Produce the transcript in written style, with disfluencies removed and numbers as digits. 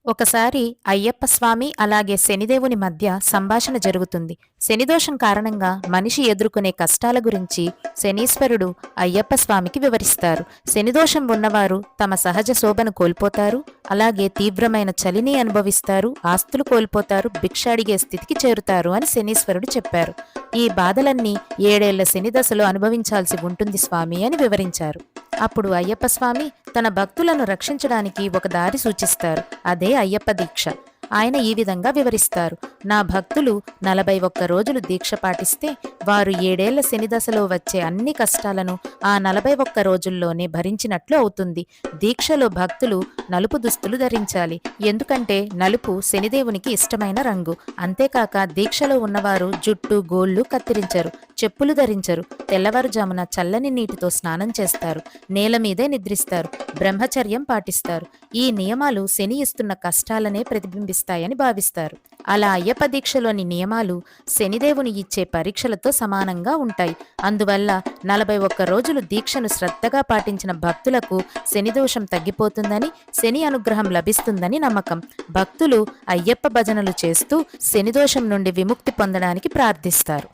ఒకసారి అయ్యప్ప స్వామి అలాగే శనిదేవుని మధ్య సంభాషణ జరుగుతుంది. శనిదోషం కారణంగా మనిషి ఎదుర్కొనే కష్టాల గురించి శనీశ్వరుడు అయ్యప్ప స్వామికి వివరిస్తారు. శనిదోషం ఉన్నవారు తమ సహజ శోభను కోల్పోతారు, అలాగే తీవ్రమైన చలిని అనుభవిస్తారు, ఆస్తులు కోల్పోతారు, భిక్ష అడిగే స్థితికి చేరుతారు అని శనీశ్వరుడు చెప్పారు. ఈ బాధలన్నీ 7 ఏళ్ల శని దశలో అనుభవించాల్సి ఉంటుంది స్వామి అని వివరించారు. అప్పుడు అయ్యప్ప స్వామి తన భక్తులను రక్షించడానికి ఒక దారి సూచిస్తారు. అదే అయ్యప్ప దీక్ష. ఆయన ఈ విధంగా వివరిస్తారు. నా భక్తులు 41 రోజులు దీక్ష పాటిస్తే వారు 7 ఏళ్ల శని దశలో వచ్చే అన్ని కష్టాలను ఆ 41 రోజుల్లోనే భరించినట్లు అవుతుంది. దీక్షలో భక్తులు నలుపు దుస్తులు ధరించాలి. ఎందుకంటే నలుపు శనిదేవునికి ఇష్టమైన రంగు. అంతేకాక దీక్షలో ఉన్నవారు జుట్టు గోళ్లు కత్తిరించరు, చెప్పులు ధరించరు, తెల్లవారుజామున చల్లని నీటితో స్నానం చేస్తారు, నేల మీదే నిద్రిస్తారు, బ్రహ్మచర్యం పాటిస్తారు. ఈ నియమాలు శని ఇస్తున్న కష్టాలనే ప్రతిబింబిస్తాయని భావిస్తారు. అలా అయ్యప్ప దీక్షలోని నియమాలు శనిదేవుని ఇచ్చే పరీక్షలతో సమానంగా ఉంటాయి. అందువల్ల 41 రోజులు దీక్షను శ్రద్ధగా పాటించిన భక్తులకు శనిదోషం తగ్గిపోతుందని, శని అనుగ్రహం లభిస్తుందని నమ్మకం. భక్తులు అయ్యప్ప భజనలు చేస్తూ శనిదోషం నుండి విముక్తి పొందడానికి ప్రార్థిస్తారు.